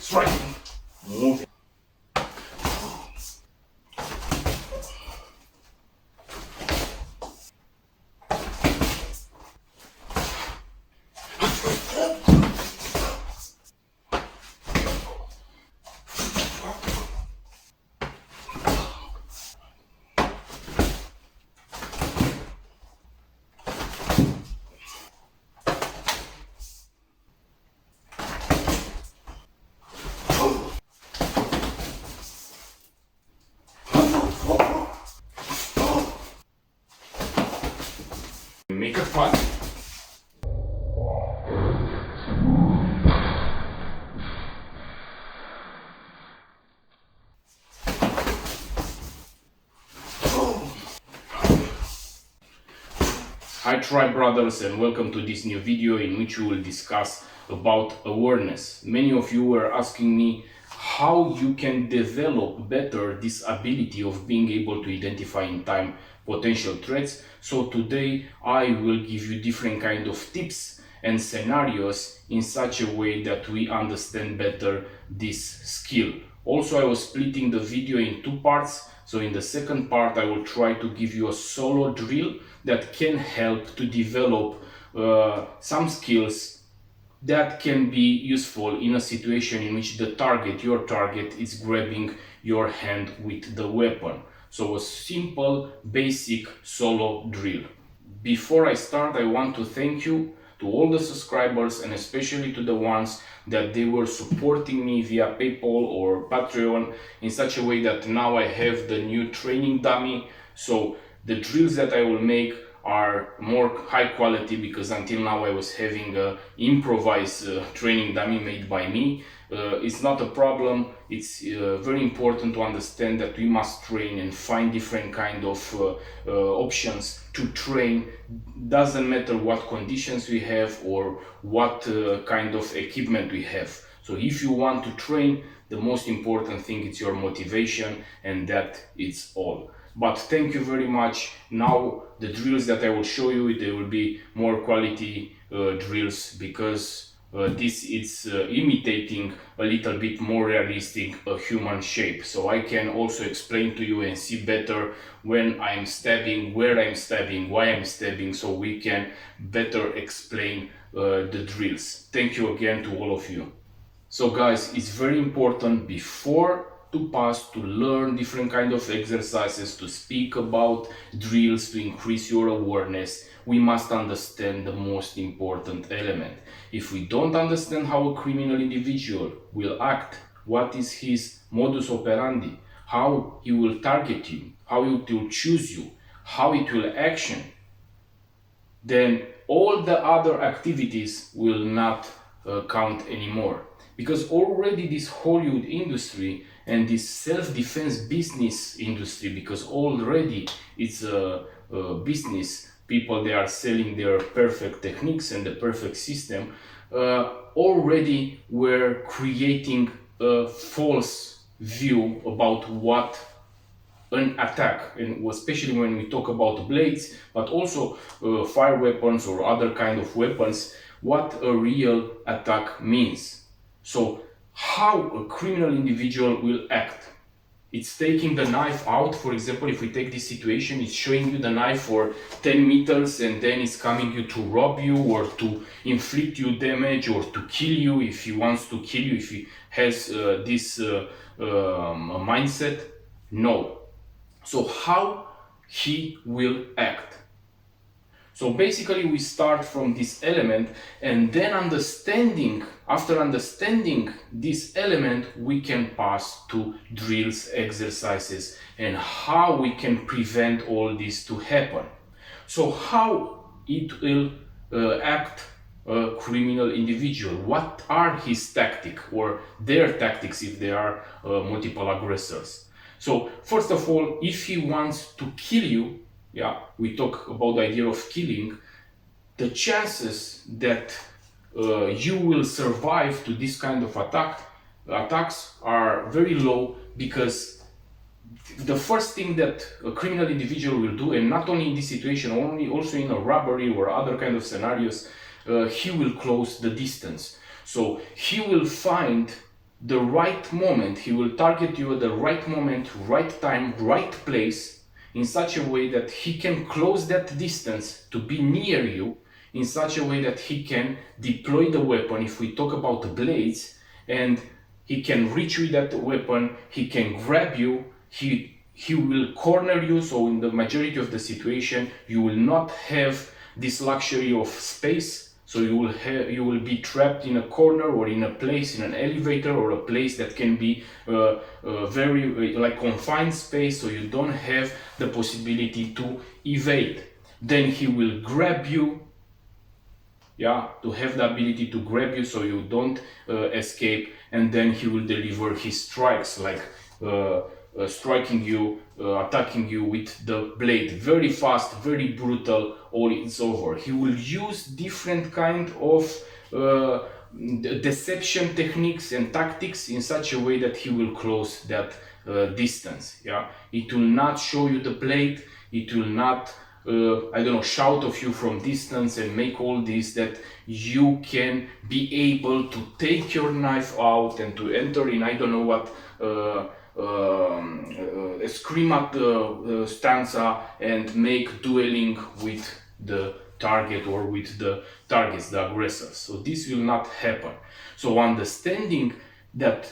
striking, moving. Make it fun. Hi Tribe Brothers, and welcome to this new video in which we will discuss about awareness. Many of you were asking me how you can develop better this ability of being able to identify in time potential threats. So today I will give you different kind of tips and scenarios in such a way that we understand better this skill. Also, I was splitting the video in two parts. So in the second part, I will try to give you a solo drill that can help to develop some skills that can be useful in a situation in which your target is grabbing your hand with the weapon. So a simple, basic solo drill. Before I start, I want to thank you to all the subscribers, and especially to the ones that they were supporting me via PayPal or Patreon in such a way that now I have the new training dummy. So the drills that I will make are more high quality, because until now I was having a improvised training dummy made by me. It's not a problem. It's very important to understand that we must train and find different kind of options to train. Doesn't matter what conditions we have or what kind of equipment we have. So if you want to train, the most important thing is your motivation, and that is all. But thank you very much. Now the drills that I will show you, they will be more quality drills, because this is imitating a little bit more realistic a human shape. So I can also explain to you and see better when I'm stabbing, where I'm stabbing, why I'm stabbing, so we can better explain the drills. Thank you again to all of you. So guys, it's very important before to pass to learn different kind of exercises, to speak about drills, to increase your awareness. We must understand the most important element. If we don't understand how a criminal individual will act, what is his modus operandi, how he will target you, how it will choose you, how it will action, then all the other activities will not count anymore. Because already this Hollywood industry and this self-defense business industry, because already it's a business, people, they are selling their perfect techniques and the perfect system, already were creating a false view about what an attack, and especially when we talk about blades, but also fire weapons or other kind of weapons, what a real attack means. So how a criminal individual will act. It's taking the knife out. For example, if we take this situation, it's showing you the knife for 10 meters and then it's coming you to rob you or to inflict you damage or to kill you if he wants to kill you, if he has this mindset. No. So how he will act. So basically we start from this element, and then after understanding this element, we can pass to drills, exercises, and how we can prevent all this to happen. So how it will act a criminal individual, what are his tactics or their tactics if they are multiple aggressors. So first of all, if he wants to kill you, we talk about the idea of killing, the chances that you will survive to this kind of attacks are very low, because the first thing that a criminal individual will do, and not only in this situation, also in a robbery or other kind of scenarios, he will close the distance. So he will find the right moment. He will target you at the right moment, right time, right place, in such a way that he can close that distance to be near you, in such a way that he can deploy the weapon, if we talk about the blades, and he can reach with that weapon, he can grab you, he will corner you. So in the majority of the situation you will not have this luxury of space. So you will be trapped in a corner or in a place, in an elevator or a place that can be very like confined space, so you don't have the possibility to evade. Then he will grab you, yeah, to have the ability to grab you so you don't escape, and then he will deliver his strikes, like striking you, attacking you with the blade, very fast, very brutal, or it's over. He will use different kind of deception techniques and tactics in such a way that he will close that distance. Yeah, it will not show you the blade, it will not I don't know, shout of you from distance and make all this, that you can be able to take your knife out and to enter in, I don't know what, scream at the stanza and make dueling with the target or with the targets, the aggressors. So this will not happen. So understanding that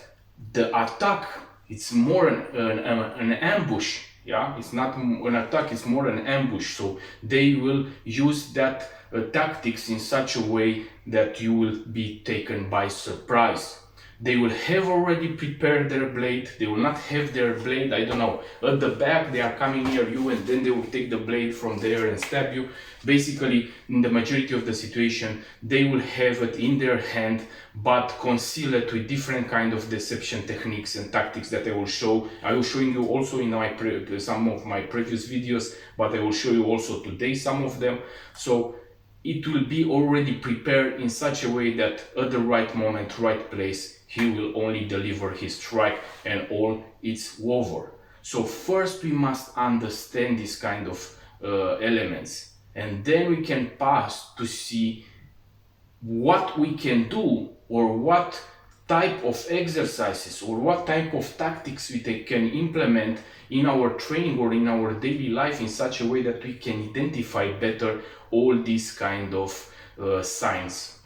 the attack, it's more an ambush. Yeah, it's not an attack, it's more an ambush. So they will use that tactics in such a way that you will be taken by surprise. They will have already prepared their blade. They will not have their blade, I don't know, at the back. They are coming near you and then they will take the blade from there and stab you. Basically, in the majority of the situation, they will have it in their hand, but conceal it with different kind of deception techniques and tactics that I will show. I will showing you also in some of my previous videos, but I will show you also today some of them. So it will be already prepared in such a way that at the right moment, right place, he will only deliver his strike and all it's over. So first we must understand this kind of elements, and then we can pass to see what we can do, or what type of exercises or what type of tactics we can implement in our training or in our daily life in such a way that we can identify better all these kind of signs.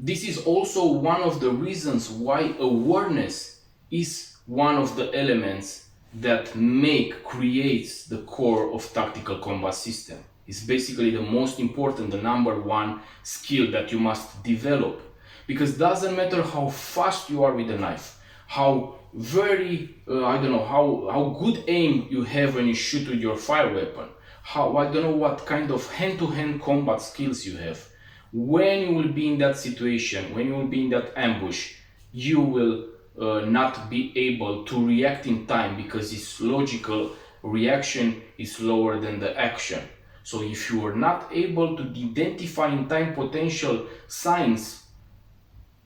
This is also one of the reasons why awareness is one of the elements that creates the core of tactical combat system. It's basically the most important, the number one skill that you must develop. Because it doesn't matter how fast you are with the knife, how very, I don't know, how good aim you have when you shoot with your fire weapon, how, I don't know what kind of hand-to-hand combat skills you have. When you will be in that situation, when you will be in that ambush, you will not be able to react in time, because its logical reaction is lower than the action. So if you are not able to identify in time potential signs,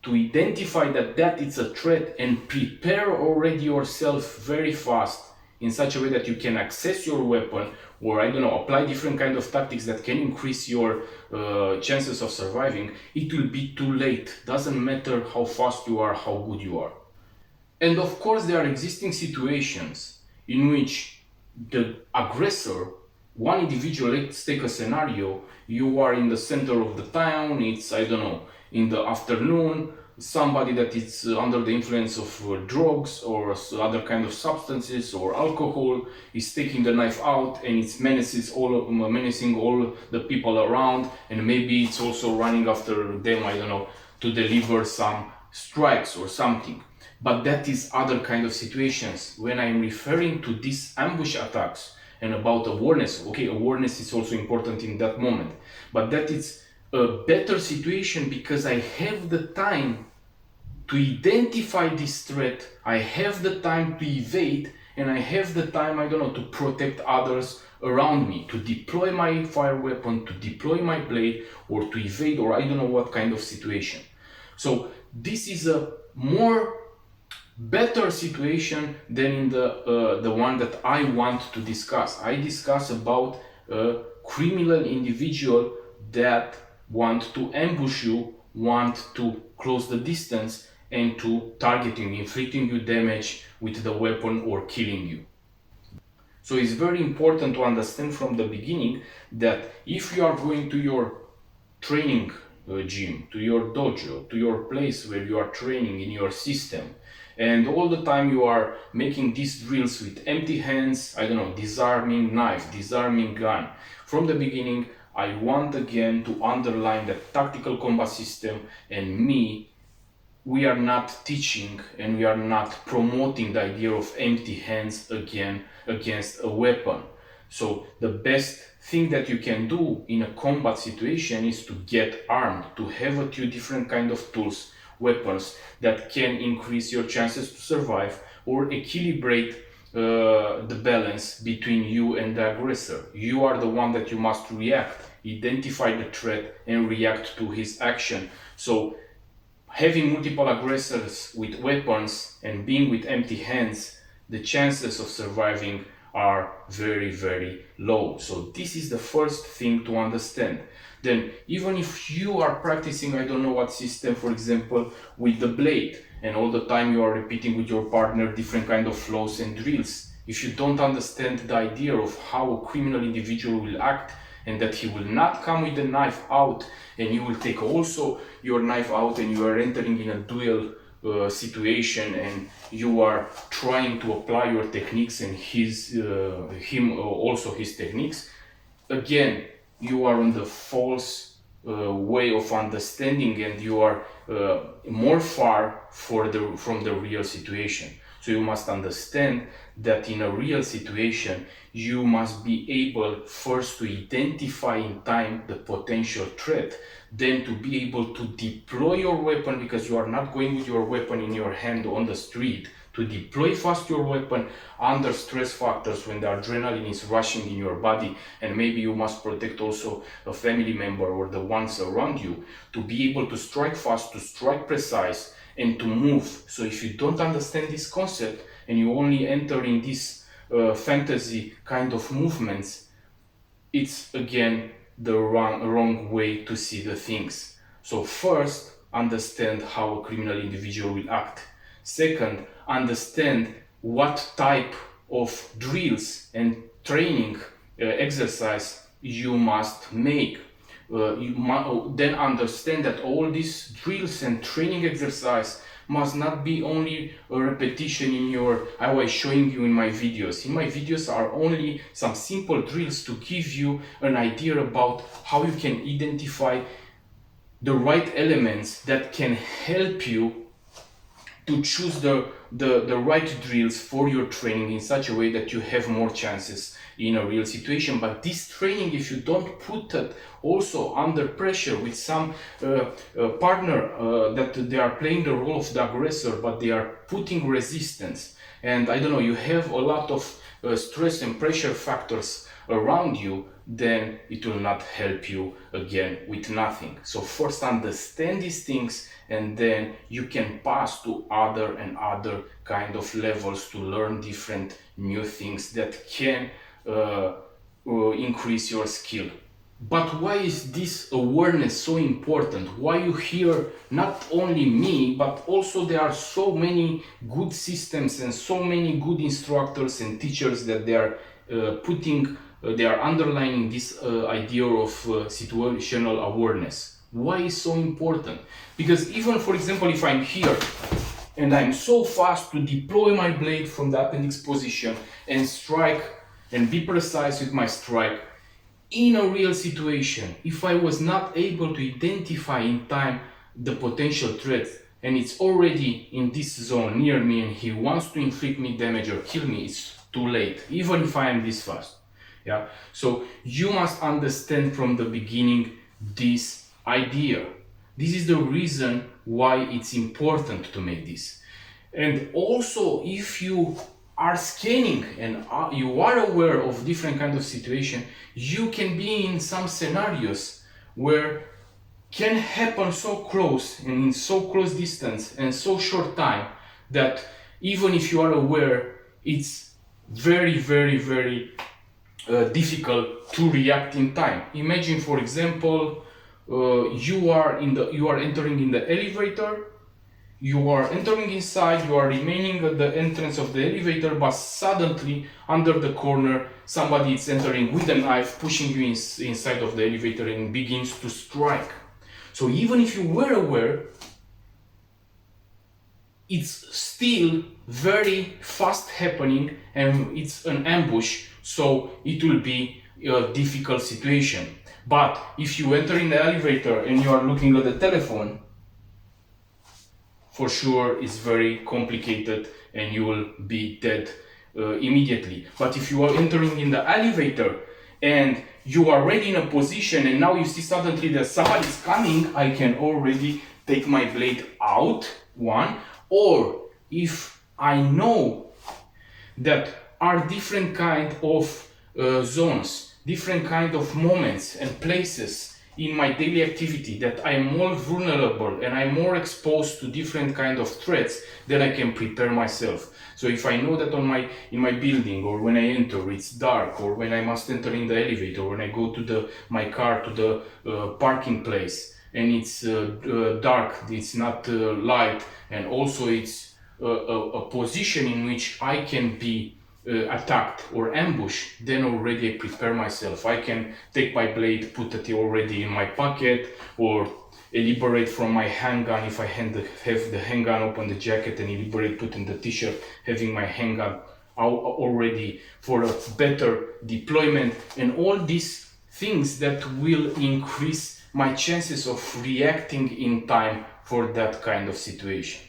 to identify that is a threat and prepare already yourself very fast in such a way that you can access your weapon, or I don't know, apply different kind of tactics that can increase your chances of surviving, it will be too late. Doesn't matter how fast you are, how good you are. And of course there are existing situations in which the aggressor, one individual, let's take a scenario, you are in the center of the town, it's, I don't know, in the afternoon, somebody that is under the influence of drugs or other kind of substances or alcohol is taking the knife out, and it's menacing all the people around, and maybe it's also running after them, I don't know, to deliver some strikes or something. But that is other kind of situations. When I'm referring to these ambush attacks and about awareness, okay, awareness is also important in that moment, but that is a better situation because I have the time to identify this threat, I have the time to evade, and I have the time, I don't know, to protect others around me, to deploy my fire weapon, to deploy my blade, or to evade, or I don't know what kind of situation. So this is a better situation than in the one that I want to discuss. I discuss about a criminal individual that want to ambush you, want to close the distance, and to targeting, inflicting you damage with the weapon or killing you. So it's very important to understand from the beginning that if you are going to your training gym, to your dojo, to your place where you are training in your system, and all the time you are making these drills with empty hands, I don't know, disarming knife, disarming gun. From the beginning, I want again to underline that tactical combat system and me, we are not teaching and we are not promoting the idea of empty hands again against a weapon. So the best thing that you can do in a combat situation is to get armed, to have a few different kind of tools, weapons that can increase your chances to survive or equilibrate the balance between you and the aggressor. You are the one that you must react, identify the threat and react to his action. So having multiple aggressors with weapons and being with empty hands, the chances of surviving are very, very low. So this is the first thing to understand. Then even if you are practicing, I don't know what system, for example, with the blade, and all the time you are repeating with your partner different kind of flows and drills, if you don't understand the idea of how a criminal individual will act, and that he will not come with the knife out and you will take also your knife out and you are entering in a duel situation and you are trying to apply your techniques and him also his techniques, again you are on the false way of understanding and you are more far from the real situation. So you must understand that in a real situation, you must be able first to identify in time the potential threat, then to be able to deploy your weapon, because you are not going with your weapon in your hand on the street, to deploy fast your weapon under stress factors when the adrenaline is rushing in your body, and maybe you must protect also a family member or the ones around you, to be able to strike fast, to strike precise, and to move. So if you don't understand this concept and you only enter in this fantasy kind of movements, it's again the wrong way to see the things. So first, understand how a criminal individual will act. Second, understand what type of drills and training exercise you must make. Then understand that all these drills and training exercise must not be only a repetition in your, I was showing you in my videos. In my videos are only some simple drills to give you an idea about how you can identify the right elements that can help you to choose the right drills for your training in such a way that you have more chances in a real situation. But this training, if you don't put it also under pressure with some partner that they are playing the role of the aggressor, but they are putting resistance, and I don't know, you have a lot of stress and pressure factors around you, then it will not help you again with nothing. So first understand these things, and then you can pass to other and other kind of levels to learn different new things that can increase your skill. But why is this awareness so important? Why you hear not only me, but also there are so many good systems and so many good instructors and teachers that they are they are underlining this idea of situational awareness. Why is so important? Because even, for example, if I'm here and I'm so fast to deploy my blade from the appendix position and strike and be precise with my strike, in a real situation, if I was not able to identify in time the potential threat and it's already in this zone near me and he wants to inflict me damage or kill me, it's too late, even if I am this fast. Yeah, so you must understand from the beginning this idea. This is the reason why it's important to make this. And also, if you are scanning and you are aware of different kind of situation, you can be in some scenarios where can happen so close and in so close distance and so short time that even if you are aware, it's very, very, very difficult to react in time. Imagine, for example, you are entering in the elevator. you are entering inside, you are remaining at the entrance of the elevator, but suddenly under the corner somebody is entering with a knife, pushing you inside of the elevator and begins to strike. So even if you were aware, it's still very fast happening and it's an ambush, so it will be a difficult situation. But if you enter in the elevator and you are looking at the telephone, for sure it's very complicated and you will be dead immediately. But if you are entering in the elevator and you are already in a position and now you see suddenly that somebody is coming, I can already take my blade out, one. Or if I know that are different kind of zones, different kind of moments and places in my daily activity that I am more vulnerable and I'm more exposed to different kind of threats, then I can prepare myself. So if I know that in my building, or when I enter it's dark, or when I must enter in the elevator, when I go to my car to the parking place and it's dark, it's not light, and also it's a position in which I can be attacked or ambushed, then already I prepare myself. I can take my blade, put it already in my pocket, or liberate from my handgun if I have the handgun open the jacket and liberate, put in the t-shirt, having my handgun already for a better deployment, and all these things that will increase my chances of reacting in time for that kind of situation.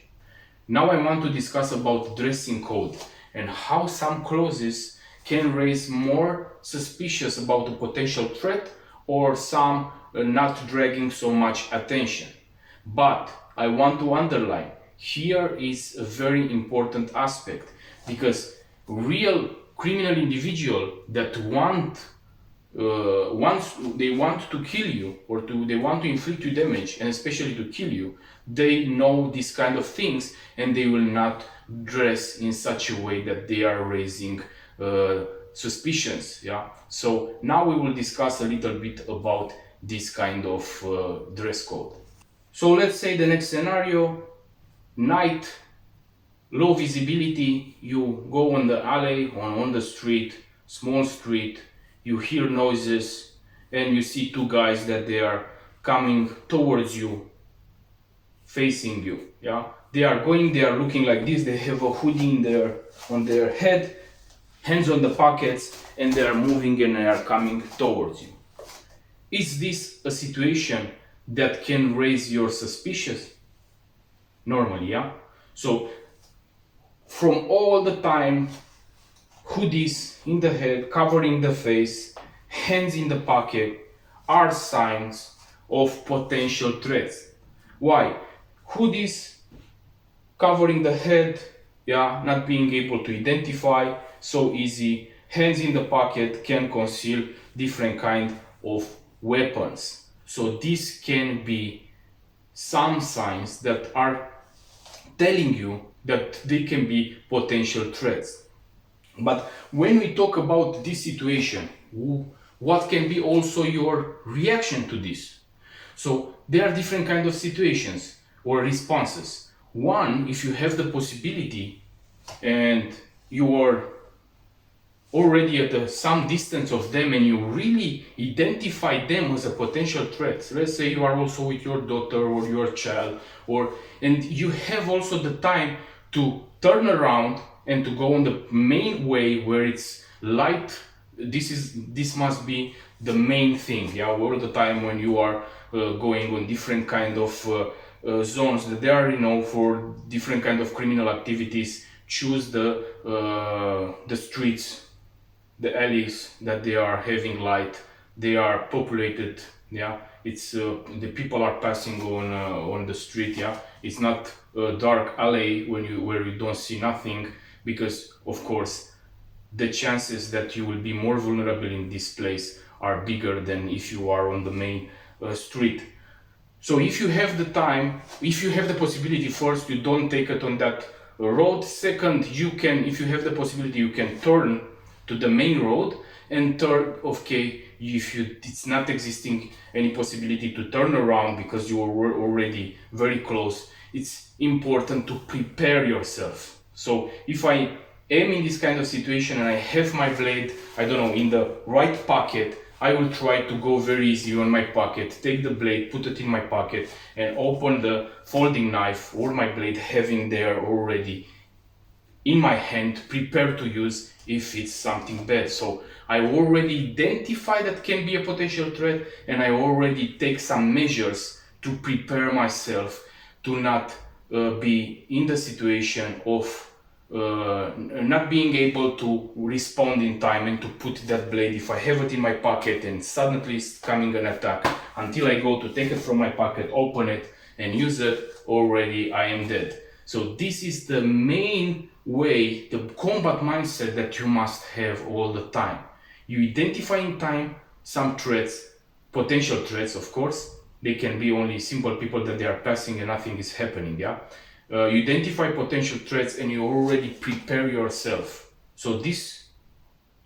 Now I want to discuss about dressing code and how some clothes can raise more suspicious about a potential threat, or some not dragging so much attention. But I want to underline, here is a very important aspect, because real criminal individual that once they want to kill you, or they want to inflict you damage, and especially to kill you, they know these kind of things and they will not dress in such a way that they are raising suspicions. Yeah. So now we will discuss a little bit about this kind of dress code. So let's say the next scenario: night, low visibility, you go on the alley, on the street, small street, you hear noises and you see two guys that they are coming towards you, facing you. Yeah, they are looking like this, they have a hoodie on their head, hands on the pockets, and they are moving and they are coming towards you. Is this a situation that can raise your suspicions? Normally, yeah. So from all the time, hoodies in the head, covering the face, hands in the pocket, are signs of potential threats. Why? Hoodies covering the head, yeah, not being able to identify so easy. Hands in the pocket can conceal different kind of weapons. So this can be some signs that are telling you that they can be potential threats. But when we talk about this situation, what can be also your reaction to this? So there are different kind of situations or responses. One, if you have the possibility and you are already at some distance of them and you really identify them as a potential threat. Let's say you are also with your daughter or your child, and you have also the time to turn around and to go on the main way where it's light. This must be the main thing, yeah, all the time when you are going on different kind of zones that they are, for different kind of criminal activities. Choose the streets, the alleys that they are having light, they are populated. Yeah, it's the people are passing on the street. Yeah, it's not a dark alley where you don't see nothing, because of course the chances that you will be more vulnerable in this place are bigger than if you are on the main street. So if you have the time, if you have the possibility, first, you don't take it on that road. Second, you can, if you have the possibility, you can turn to the main road, and third, okay, it's not existing any possibility to turn around because you were already very close, it's important to prepare yourself. So if I am in this kind of situation and I have my blade, I don't know, in the right pocket, I will try to go very easy on my pocket, take the blade, put it in my pocket, and open the folding knife or my blade, having there already in my hand, prepared to use if it's something bad. So I already identify that can be a potential threat, and I already take some measures to prepare myself to not be in the situation of not being able to respond in time and to put that blade, if I have it in my pocket and suddenly it's coming an attack, until I go to take it from my pocket, open it and use it, already I am dead. So this is the main way, the combat mindset that you must have all the time. You identify in time some threats, potential threats, of course. They can be only simple people that they are passing and nothing is happening, yeah? You identify potential threats and you already prepare yourself. So these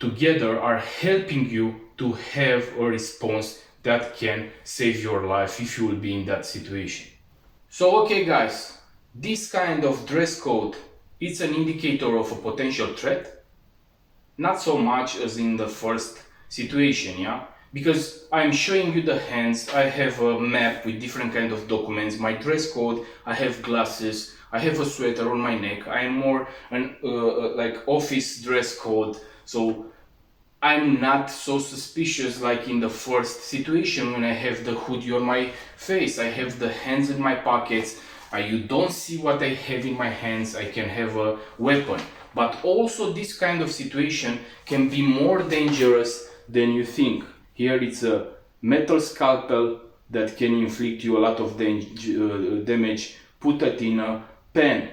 together are helping you to have a response that can save your life if you will be in that situation. So okay guys, this kind of dress code, it's an indicator of a potential threat. Not so much as in the first situation, yeah? Because I'm showing you the hands, I have a map with different kind of documents, my dress code, I have glasses, I have a sweater on my neck, I am more an like office dress code, so I'm not so suspicious like in the first situation when I have the hoodie on my face, I have the hands in my pockets, you don't see what I have in my hands, I can have a weapon. But also this kind of situation can be more dangerous than you think. Here it's a metal scalpel that can inflict you a lot of damage. Put it in a pen,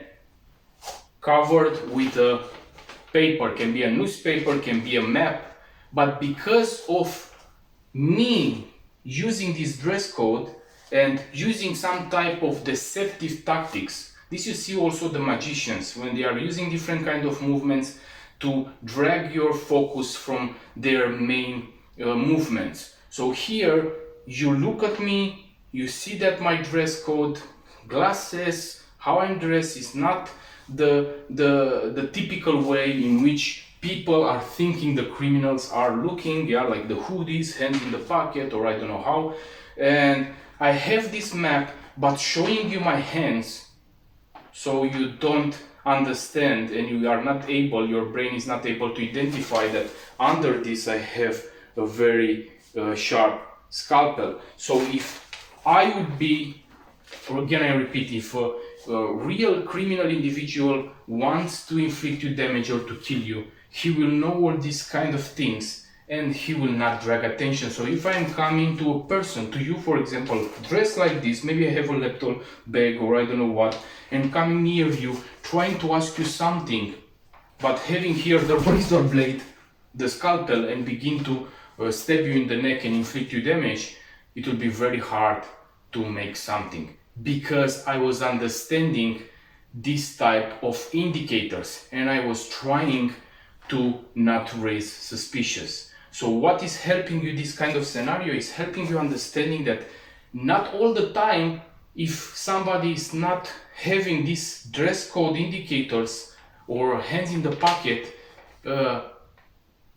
covered with a paper, can be a newspaper, can be a map. But because of me using this dress code and using some type of deceptive tactics, this you see also the magicians when they are using different kind of movements to drag your focus from their main movements. So here you look at me, you see that my dress code, glasses, how I'm dressed is not the typical way in which people are thinking the criminals are looking, yeah, like the hoodies, hands in the pocket, or I don't know how. And I have this map, but showing you my hands, so you don't understand and you are not able, your brain is not able to identify that under this I have a very sharp scalpel. So if I would be, or again I repeat, if a real criminal individual wants to inflict you damage or to kill you, he will know all these kind of things and he will not drag attention. So if I'm coming to a person, to you for example, dressed like this, maybe I have a laptop bag or I don't know what, and coming near you, trying to ask you something, but having here the razor blade, the scalpel, and begin to stab you in the neck and inflict you damage, it will be very hard to make something, because I was understanding this type of indicators and I was trying to not raise suspicious. So what is helping you this kind of scenario is helping you understanding that not all the time, if somebody is not having these dress code indicators or hands in the pocket,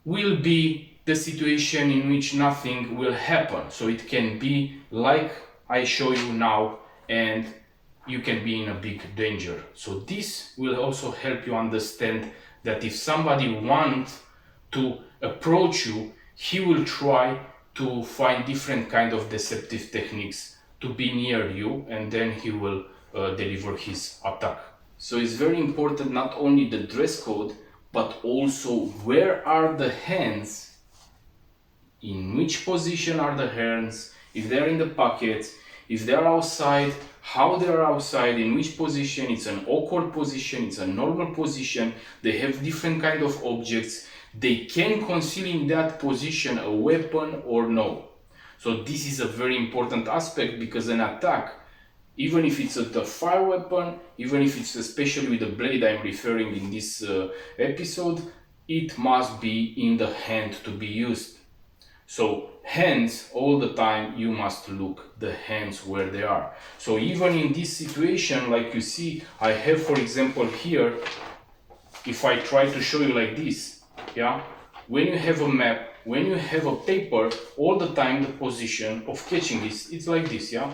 will be the situation in which nothing will happen. So it can be like I show you now, and you can be in a big danger. So this will also help you understand that if somebody wants to approach you, he will try to find different kind of deceptive techniques to be near you, and then he will deliver his attack. So it's very important not only the dress code, but also where are the hands, in which position are the hands, if they're in the pockets, if they're outside, how they're outside, in which position. It's an awkward position, it's a normal position, they have different kind of objects, they can conceal in that position a weapon or no. So this is a very important aspect, because an attack, even if it's a fire weapon, even if it's especially with the blade I'm referring in this episode, it must be in the hand to be used. So hands, all the time you must look the hands where they are. So even in this situation, like you see, I have, for example, here, if I try to show you like this, yeah, when you have a map, when you have a paper, all the time the position of catching is, it's like this, yeah.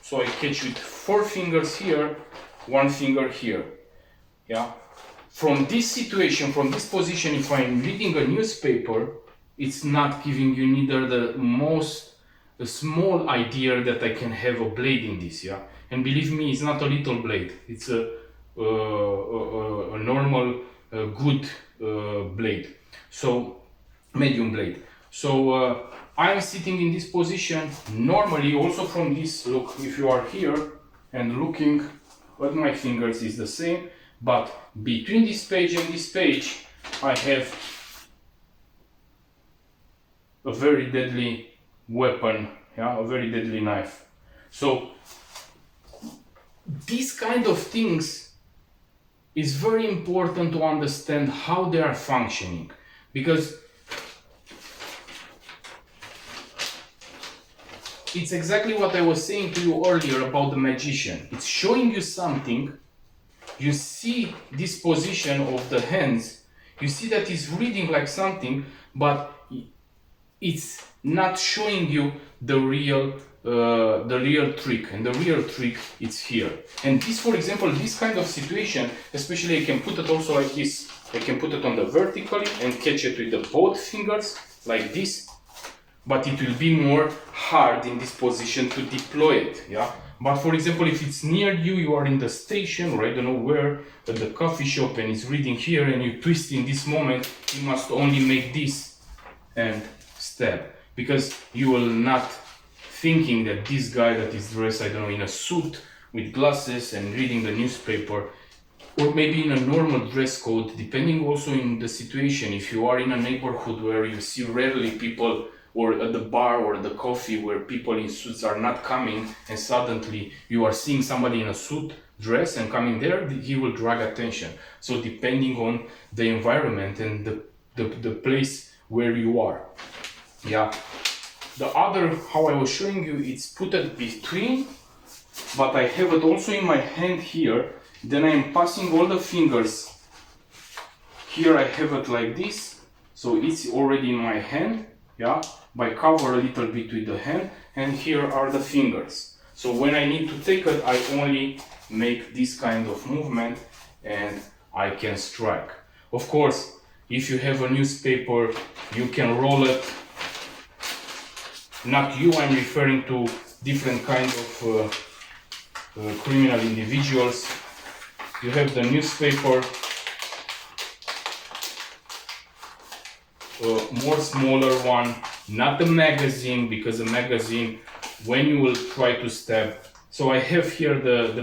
So I catch with 4 fingers here, 1 finger here, yeah. From this situation, from this position, if I'm reading a newspaper, it's not giving you neither the most a small idea that I can have a blade in this, yeah. And believe me, it's not a little blade. It's a normal, good blade. So medium blade. So I'm sitting in this position. Normally, also from this look, if you are here and looking at my fingers, is the same. But between this page and this page, I have a very deadly weapon, yeah, a very deadly knife. So these kind of things is very important to understand how they are functioning, because it's exactly what I was saying to you earlier about the magician. It's showing you something. You see this position of the hands, you see that he's reading like something, but it's not showing you the real trick, and the real trick is here. And this, for example, this kind of situation, especially I can put it also like this. I can put it on the vertically and catch it with the both fingers like this, but it will be more hard in this position to deploy it, yeah. But for example, if it's near you, you are in the station or I don't know where, at the coffee shop, and it's reading here, and you twist in this moment, you must only make this and stab, because you will not thinking that this guy that is dressed, I don't know, in a suit with glasses and reading the newspaper, or maybe in a normal dress code, depending also in the situation. If you are in a neighborhood where you see rarely people, or at the bar or the coffee where people in suits are not coming, and suddenly you are seeing somebody in a suit dress and coming there, he will drag attention. So depending on the environment and the place where you are, yeah. The other, how I was showing you, it's put it between, but I have it also in my hand here. Then I am passing all the fingers. Here I have it like this, so it's already in my hand, yeah. I cover a little bit with the hand, and here are the fingers. So when I need to take it, I only make this kind of movement and I can strike. Of course, if you have a newspaper, you can roll it. Not you, I'm referring to different kinds of criminal individuals. You have the newspaper, more smaller one, not the magazine, because the magazine, when you will try to stab. So I have here the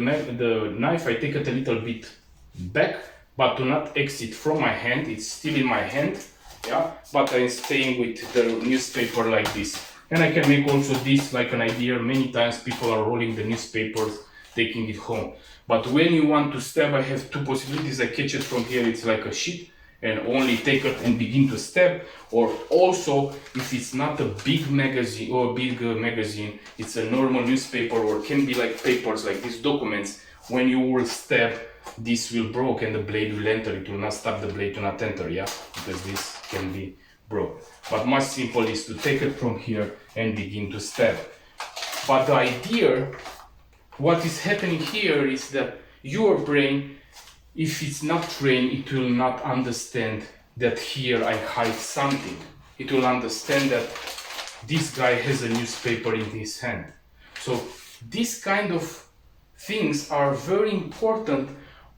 knife. I take it a little bit back, but to not exit from my hand. It's still in my hand, yeah. But I'm staying with the newspaper like this, and I can make also this like an idea. Many times people are rolling the newspapers, taking it home. But when you want to stab, I have 2 possibilities. I catch it from here. It's like a sheet, and only take it and begin to stab. Or also, if it's not a big magazine or a big magazine, it's a normal newspaper, or can be like papers like these documents. When you will stab, this will broke and the blade will enter. It will not stop the blade to not enter, yeah, because this can be broke. But much simple is to take it from here and begin to stab. But the idea, what is happening here is that your brain, if it's not trained, it will not understand that here I hide something. It will understand that this guy has a newspaper in his hand. So these kind of things are very important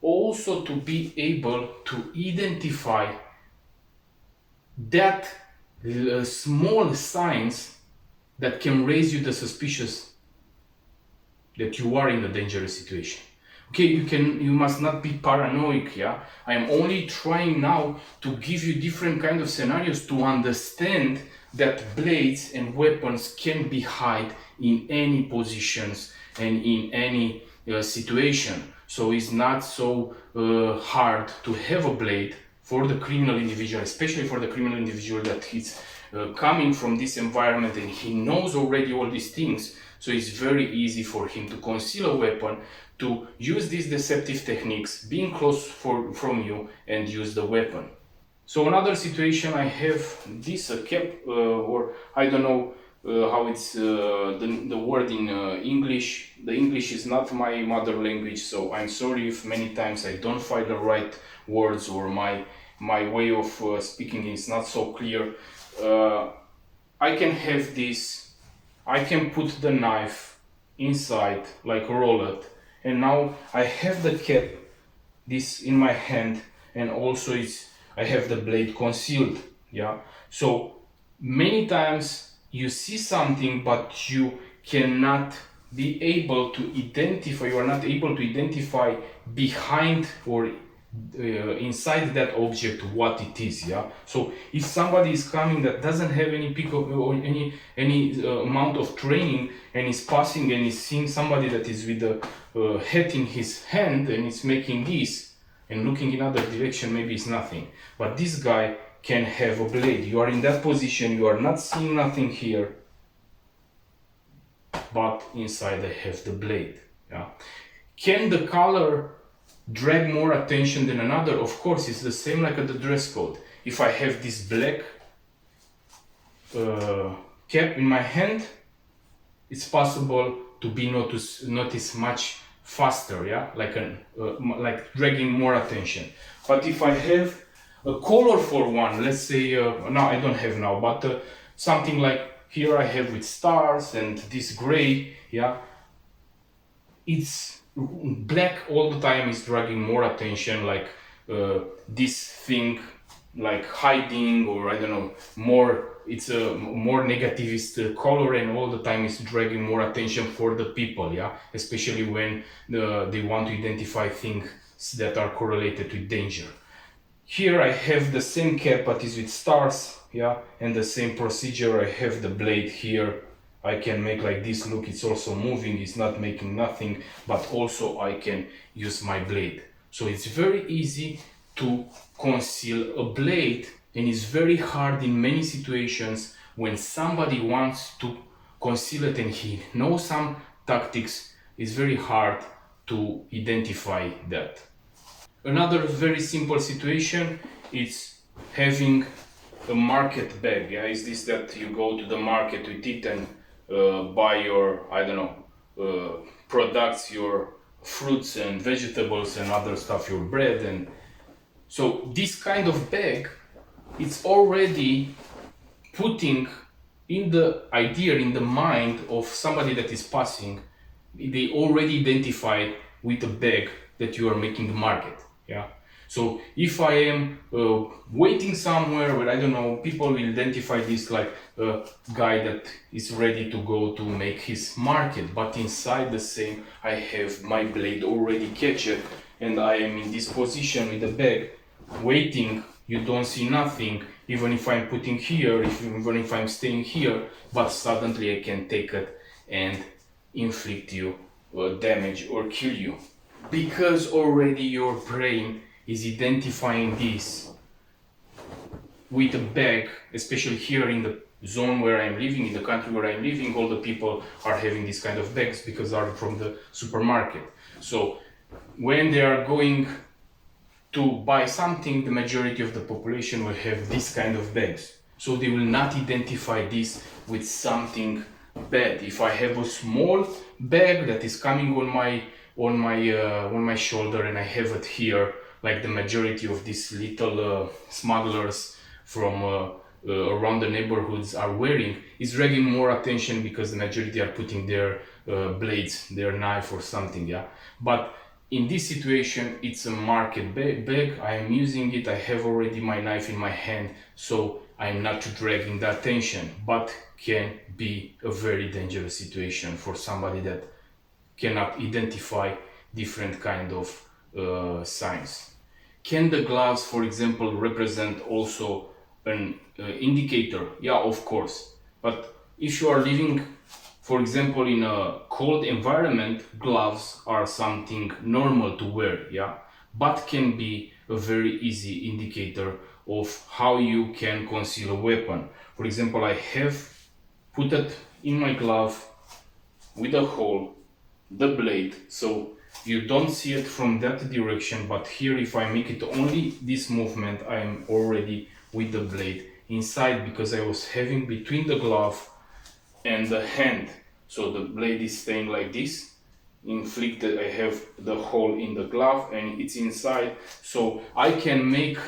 also to be able to identify that small signs that can raise you the suspicious that you are in a dangerous situation. Okay, you must not be paranoid, yeah. I am only trying now to give you different kind of scenarios to understand that blades and weapons can be hid in any positions and in any situation. So it's not so hard to have a blade for the criminal individual, especially for the criminal individual that is coming from this environment and he knows already all these things, so it's very easy for him to conceal a weapon, to use these deceptive techniques, being close from you, and use the weapon. So another situation, I have this cap, or I don't know how it's the word in English. The English is not my mother language, so I'm sorry if many times I don't find the right words, or my way of speaking is not so clear. I can have this, I can put the knife inside, like roll it, and now I have the cap, this in my hand, and also I have the blade concealed. Yeah, so many times you see something but you cannot be able to identify, you are not able to identify behind or inside that object what it is. Yeah, so if somebody is coming that doesn't have any peak of, or any amount of training, and is passing and is seeing somebody that is with a hat in his hand and is making this and looking in other direction, maybe it's nothing, but this guy can have a blade. You are in that position, you are not seeing nothing here, but inside I have the blade. Yeah, can the color drag more attention than another? Of course, it's the same like at the dress code. If I have this black cap in my hand, it's possible to be noticed much faster. Yeah, like dragging more attention. But if I have a colorful one, let's say no, I don't have now, but something like here I have with stars and this gray, yeah, it's black all the time is dragging more attention, like this thing like hiding, or I don't know, more, it's a more negativist color, and all the time is dragging more attention for the people. Yeah, especially when they want to identify things that are correlated with danger. Here I have the same cap but is with stars, yeah, and the same procedure. I have the blade here, I can make like this, look, it's also moving, it's not making nothing, but also I can use my blade. So it's very easy to conceal a blade, and it's very hard in many situations when somebody wants to conceal it and he knows some tactics. It's very hard to identify that. Another very simple situation is having a market bag. Yeah, is this that you go to the market with it and buy your, I don't know, products, your fruits and vegetables and other stuff, your bread. And so this kind of bag, it's already putting in the idea, in the mind of somebody that is passing, they already identified with a bag that you are making the market. Yeah, so if I am waiting somewhere where, I don't know, people will identify this like a guy that is ready to go to make his market, but inside the same I have my blade already captured, and I am in this position with the bag waiting. You don't see nothing, even if I'm putting here, even if I'm staying here, but suddenly I can take it and inflict you damage or kill you, because already your brain is identifying this with a bag. Especially here in the zone where I'm living, in the country where I'm living, all the people are having these kind of bags because they are from the supermarket. So when they are going to buy something, the majority of the population will have this kind of bags. So they will not identify this with something bad. If I have a small bag that is coming on my shoulder, and I have it here, like the majority of these little smugglers from around the neighborhoods are wearing, is dragging more attention because the majority are putting their blades, their knife or something. Yeah, but in this situation, it's a market bag. I am using it, I have already my knife in my hand, so I'm not dragging the attention, but can be a very dangerous situation for somebody that cannot identify different kind of signs. Can the gloves, for example, represent also an indicator? Yeah, of course. But if you are living, for example, in a cold environment, gloves are something normal to wear, yeah, but can be a very easy indicator of how you can conceal a weapon. For example, I have put it in my glove with a hole, the blade, so you don't see it from that direction, but here if I make it only this movement, I am already with the blade inside, because I was having between the glove and the hand, so the blade is staying like this inflicted. I have the hole in the glove and it's inside, so I can make,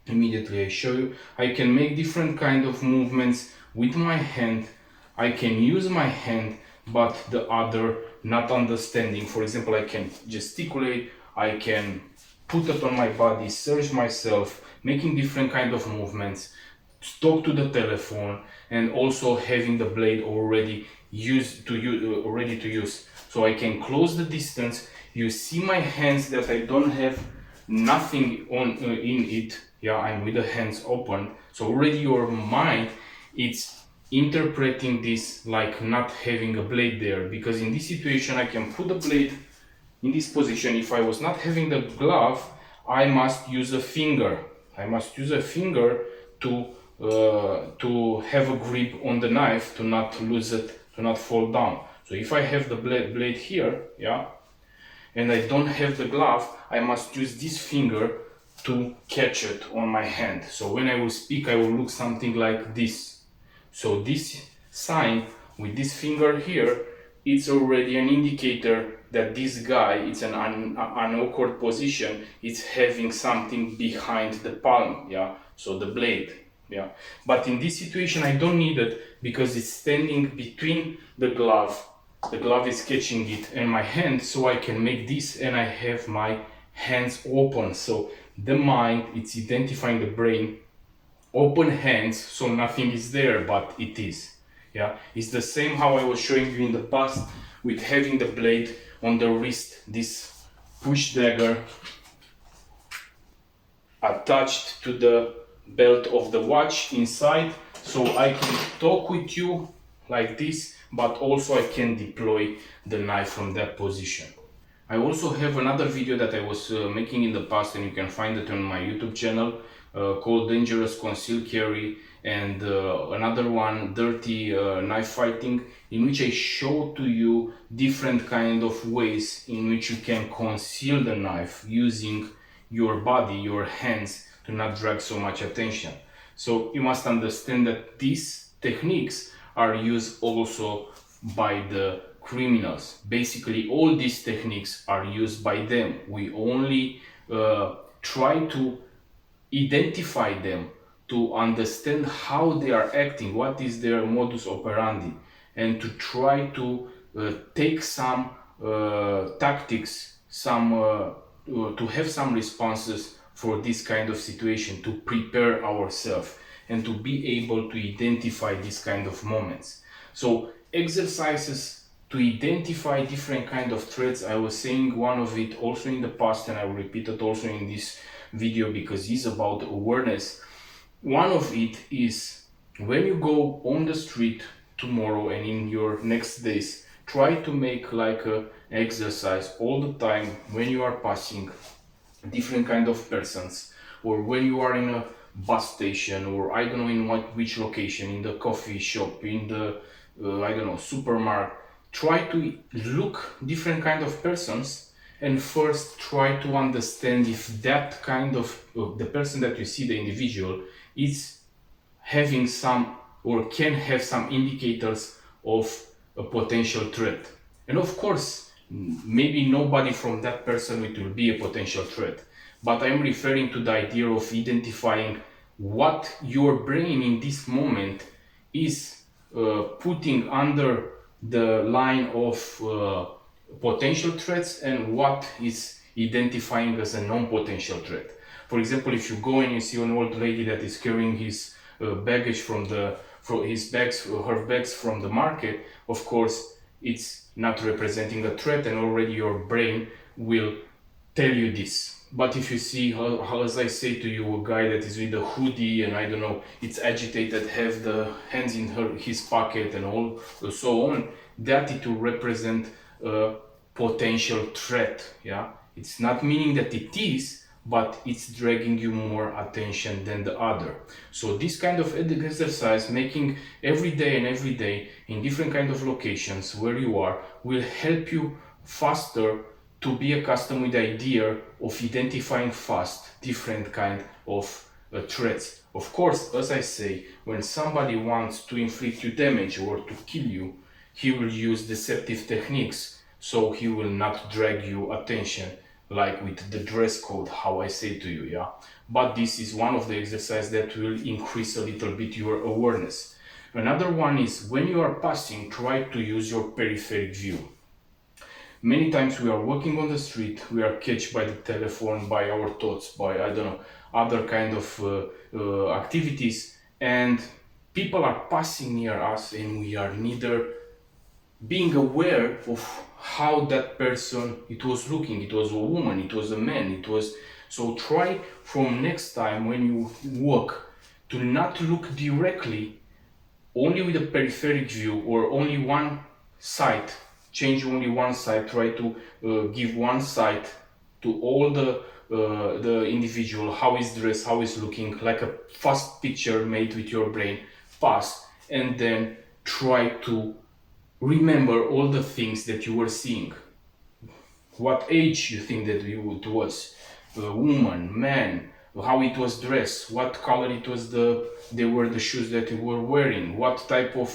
immediately I show you, I can make different kind of movements with my hand. I can use my hand, but the other not understanding. For example, I can gesticulate, I can put it on my body, search myself, making different kind of movements, talk to the telephone, and also having the blade already ready to use. So I can close the distance. You see my hands that I don't have nothing on in it. Yeah, I'm with the hands open. So already your mind, it's interpreting this like not having a blade there, because in this situation I can put the blade in this position. If I was not having the glove, I must use a finger. I must use a finger to have a grip on the knife, to not lose it, to not fall down. So if I have the blade here, yeah, and I don't have the glove, I must use this finger to catch it on my hand. So when I will speak, I will look something like this. So this sign with this finger here, it's already an indicator that this guy, it's an awkward position, it's having something behind the palm, yeah, so the blade, yeah. But in this situation I don't need it, because it's standing between the glove is catching it and my hand, so I can make this and I have my hands open. So the mind, it's identifying the brain, open hands, so nothing is there, but it is. Yeah, it's the same how I was showing you in the past with having the blade on the wrist, this push dagger attached to the belt of the watch inside, so I can talk with you like this, but also I can deploy the knife from that position. I also have another video that I was making in the past, and you can find it on my YouTube channel, called Dangerous Concealed Carry, and another one, Dirty Knife Fighting, in which I show to you different kind of ways in which you can conceal the knife using your body, your hands, to not drag so much attention. So you must understand that these techniques are used also by the criminals. Basically all these techniques are used by them. We only try to identify them, to understand how they are acting, what is their modus operandi, and to try to take some tactics, to have some responses for this kind of situation, to prepare ourselves and to be able to identify these kind of moments. So exercises to identify different kind of threats. I was saying one of it also in the past, and I will repeat it also in this video because it's about awareness. One of it is when you go on the street tomorrow and in your next days, try to make like a exercise all the time when you are passing different kind of persons, or when you are in a bus station, or I don't know in which location, in the coffee shop, in the I don't know, supermarket. Try to look different kind of persons, and first try to understand if that kind of the person that you see, the individual, is having some or can have some indicators of a potential threat. And of course, maybe nobody from that person it will be a potential threat, but I'm referring to the idea of identifying what your brain in this moment is putting under the line of potential threats, and what is identifying as a non-potential threat. For example, if you go and you see an old lady that is carrying his baggage from her bags from the market, of course it's not representing a threat, and already your brain will tell you this. But if you see, how as I say to you, a guy that is with a hoodie and I don't know, it's agitated, have the hands in his pocket and all so on, that it will represent a potential threat. Yeah, it's not meaning that it is, but it's dragging you more attention than the other. So this kind of exercise, making every day in different kind of locations where you are, will help you faster to be accustomed with the idea of identifying fast different kind of threats. Of course, as I say, when somebody wants to inflict you damage or to kill you, he will use deceptive techniques, so he will not drag you attention like with the dress code, how I say to you, yeah. But this is one of the exercises that will increase a little bit your awareness. Another one is when you are passing, try to use your peripheral view. Many times we are walking on the street, we are catched by the telephone, by our thoughts, by, I don't know, other kind of activities, and people are passing near us and we are neither being aware of how that person it was looking. It was a woman, it was a man, it was. So try from next time when you walk to not look directly, only with a peripheral view or only one side. Change only one side. Try to give one side to all the individual, how is dressed, how is looking, like a fast picture made with your brain. Pass, and then try to remember all the things that you were seeing. What age you think that it was, woman, man, how it was dressed, what color it was they were the shoes that you were wearing, what type of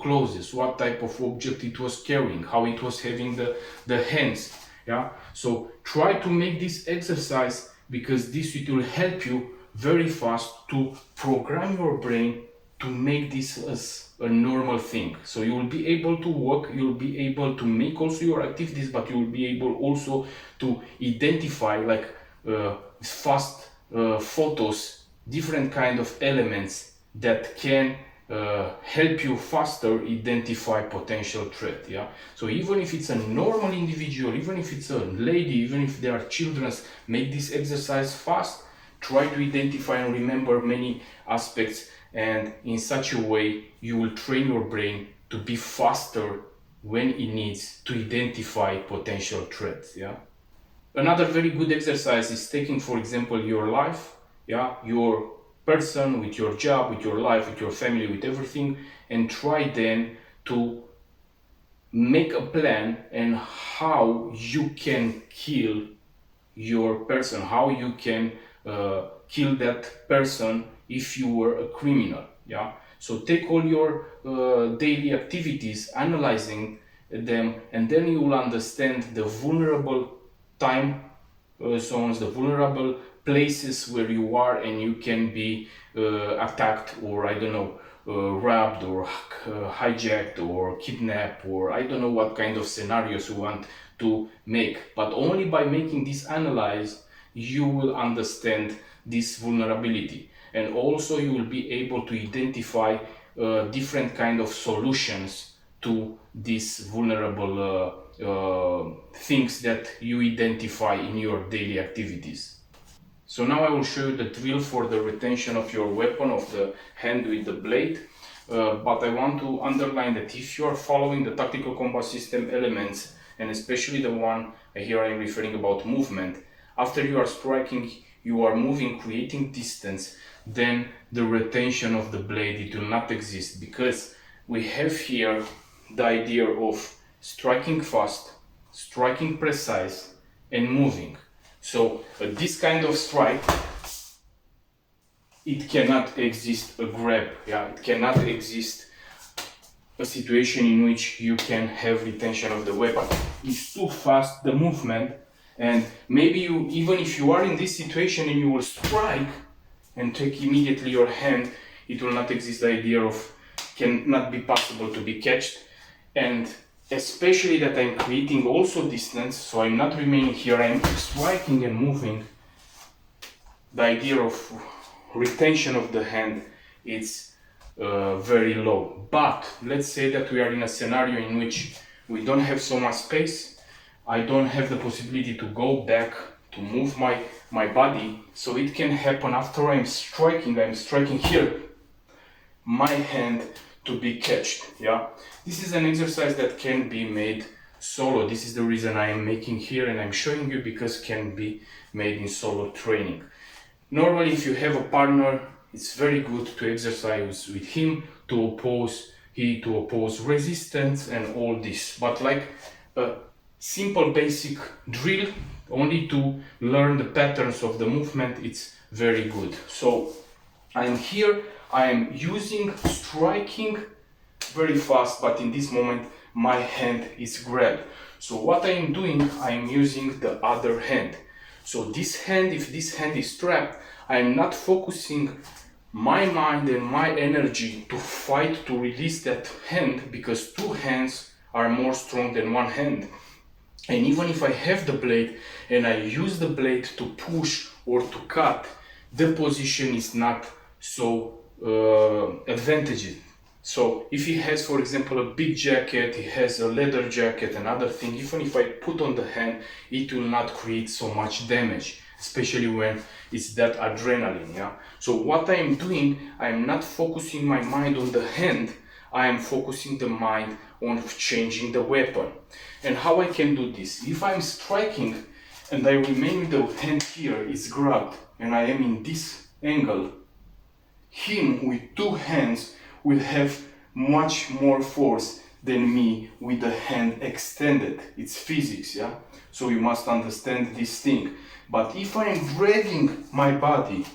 clothes, what type of object it was carrying, how it was having the hands. Yeah. So try to make this exercise, because this it will help you very fast to program your brain to make this as a normal thing. So you will be able to walk, you'll be able to make also your activities, but you will be able also to identify like fast photos, different kind of elements that can help you faster identify potential threat. Yeah. So even if it's a normal individual, even if it's a lady, even if there are children, make this exercise fast. Try to identify and remember many aspects, and in such a way you will train your brain to be faster when it needs to identify potential threats. Yeah. Another very good exercise is taking, for example, your life, yeah, your person, with your job, with your life, with your family, with everything, and try then to make a plan and how you can kill your person, how you can kill that person if you were a criminal. Yeah. So take all your daily activities, analyzing them, and then you will understand the vulnerable time zones, the vulnerable places where you are, and you can be attacked, or I don't know, robbed or hijacked or kidnapped, or I don't know what kind of scenarios you want to make. But only by making this analyze you will understand this vulnerability, and also you will be able to identify different kind of solutions to these vulnerable things that you identify in your daily activities. So now I will show you the drill for the retention of your weapon, of the hand with the blade. But I want to underline that if you are following the tactical combat system elements, and especially the one here I am referring about movement, after you are striking, you are moving, creating distance, then the retention of the blade, it will not exist, because we have here the idea of striking fast, striking precise, and moving. So this kind of strike, it cannot exist a grab. Yeah, it cannot exist a situation in which you can have retention of the weapon. It's too fast, the movement, and maybe you, even if you are in this situation and you will strike and take immediately your hand, it will not exist the idea of, cannot be possible to be catched. And especially that I'm creating also distance, so I'm not remaining here, I'm striking and moving. The idea of retention of the hand, it's very low. But let's say that we are in a scenario in which we don't have so much space, I don't have the possibility to go back to move my body, so it can happen after I'm striking here, my hand to be catched. Yeah, this is an exercise that can be made solo. This is the reason I am making here and I'm showing you, because can be made in solo training. Normally, if you have a partner, it's very good to exercise with him to oppose resistance and all this. But like a simple basic drill, only to learn the patterns of the movement, it's very good. So I am here, I am using striking very fast, but in this moment my hand is grabbed. So what I am doing, I am using the other hand. So this hand, if this hand is trapped, I am not focusing my mind and my energy to fight to release that hand, because two hands are more strong than one hand. And even if I have the blade and I use the blade to push or to cut, the position is not so advantageous. So if he has, for example, a big jacket, he has a leather jacket, another thing, even if I put on the hand, it will not create so much damage, especially when it's that adrenaline, yeah? So what I am doing, I am not focusing my mind on the hand, I am focusing the mind on changing the weapon. And how I can do this? If I'm striking and I remain with the hand here, it's grabbed, and I am in this angle, him with two hands will have much more force than me with the hand extended. It's physics, yeah? So you must understand this thing. But if I am dragging my body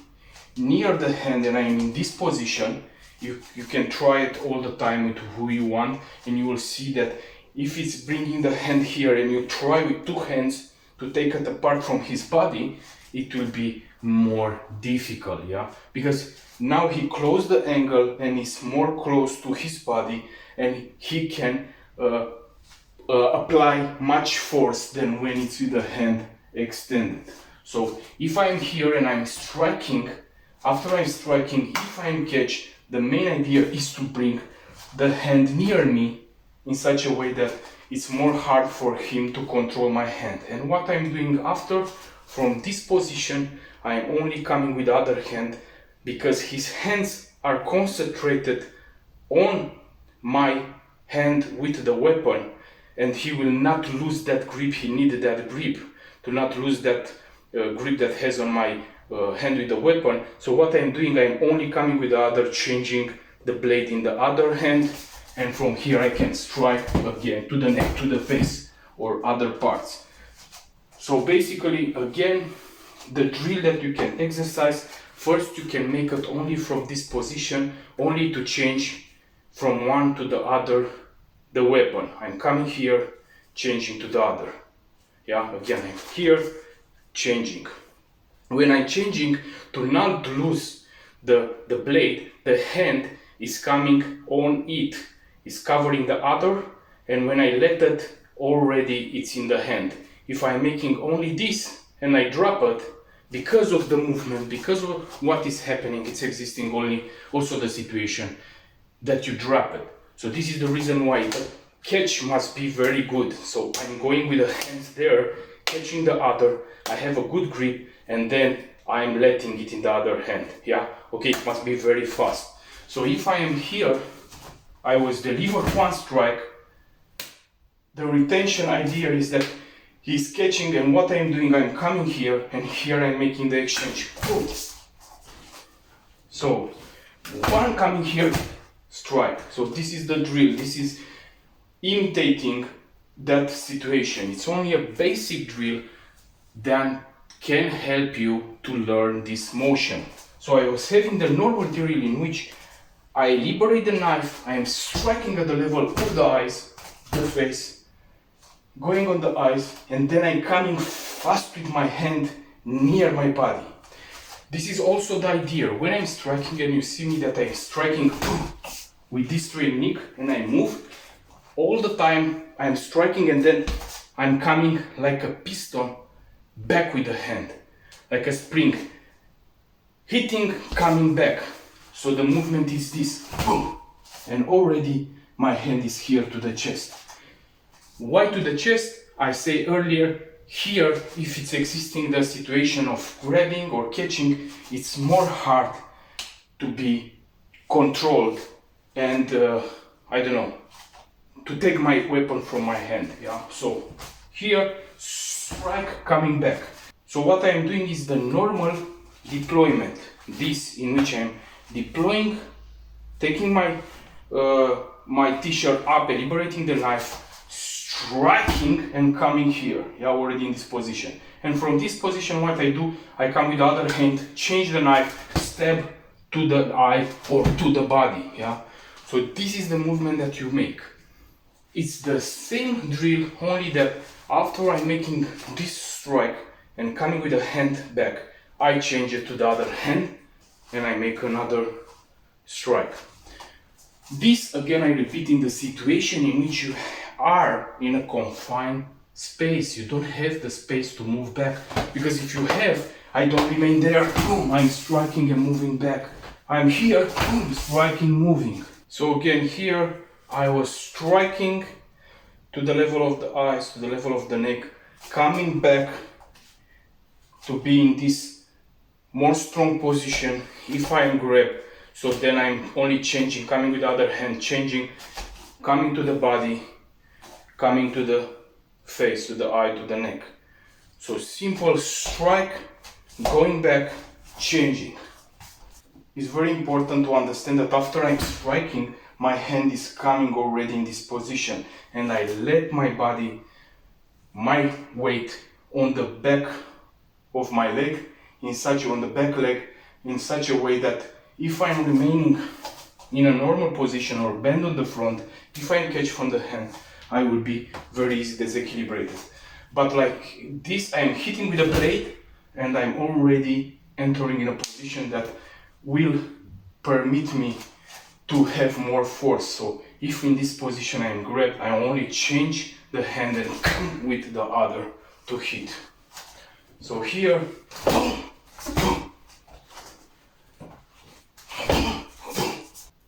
near the hand and I am in this position, you can try it all the time with who you want, and you will see that if it's bringing the hand here and you try with two hands to take it apart from his body, it will be more difficult, yeah? Because now he closed the angle and is more close to his body, and he can apply much force than when it's with the hand extended. So if I'm here and I'm striking, after I'm striking, if I'm catch, the main idea is to bring the hand near me in such a way that it's more hard for him to control my hand. And what I'm doing after, from this position, I'm only coming with the other hand, because his hands are concentrated on my hand with the weapon, and he will not lose that grip. He needed that grip to not lose that grip that has on my hand with the weapon. So what I'm doing, I'm only coming with the other, changing the blade in the other hand, and from here I can strike again to the neck, to the face, or other parts. So basically, again, the drill that you can exercise, first you can make it only from this position, only to change from one to the other the weapon. I'm coming here, changing to the other. Yeah, again, I'm here, changing. When I'm changing, to not lose the blade, the hand is coming on it, is covering the other, and when I let it, already it's in the hand. If I'm making only this and I drop it, because of the movement, because of what is happening, it's existing only also the situation that you drop it. So this is the reason why the catch must be very good. So I'm going with the hands there, catching the other, I have a good grip, and then I'm letting it in the other hand, yeah? Okay, it must be very fast. So if I am here, I was deliver one strike, the retention idea is that he's catching, and what I'm doing, I'm coming here, and here I'm making the exchange. Boom. So, one coming here, strike. So this is the drill, this is imitating that situation. It's only a basic drill that can help you to learn this motion. So I was having the normal drill in which I liberate the knife, I am striking at the level of the eyes, the face, going on the eyes, and then I'm coming fast with my hand near my body. This is also the idea. When I'm striking and you see me that I'm striking with this technique and I move, all the time I'm striking and then I'm coming like a piston back with the hand, like a spring, hitting, coming back. So the movement is this, boom, and already my hand is here to the chest. Why to the chest? I say earlier, here, if it's existing the situation of grabbing or catching, it's more hard to be controlled and, I don't know, to take my weapon from my hand. Yeah, so here, strike, coming back. So what I am doing is the normal deployment. This in which I am deploying, taking my my t-shirt up and liberating the knife, striking and coming here. Yeah, already in this position. And from this position, what I do, I come with the other hand, change the knife, stab to the eye or to the body. Yeah. So this is the movement that you make. It's the same drill, only that after I'm making this strike and coming with the hand back, I change it to the other hand and I make another strike. This again I repeat in the situation in which you are in a confined space. You don't have the space to move back, because if you have, I don't remain there, boom, I'm striking and moving back. I'm here, boom, striking, moving. So again here I was striking to the level of the eyes, to the level of the neck, coming back to be in this more strong position if I am grabbed. So then I'm only changing, coming with the other hand, changing, coming to the body, coming to the face, to the eye, to the neck. So simple strike, going back, changing. It's very important to understand that after I'm striking, my hand is coming already in this position and I let my body, my weight on the back of my leg, on the back leg, in such a way that if I'm remaining in a normal position or bend on the front, if I catch from the hand, I will be very easy disequilibrated. But like this, I'm hitting with a blade and I'm already entering in a position that will permit me to have more force. So if in this position I am grabbed, I only change the hand and come with the other to hit. So here, boom, boom.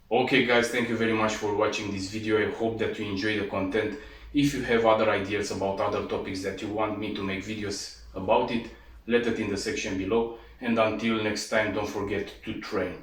Okay guys, thank you very much for watching this video. I hope that you enjoy the content. If you have other ideas about other topics that you want me to make videos about it, let it in the section below. And until next time, don't forget to train.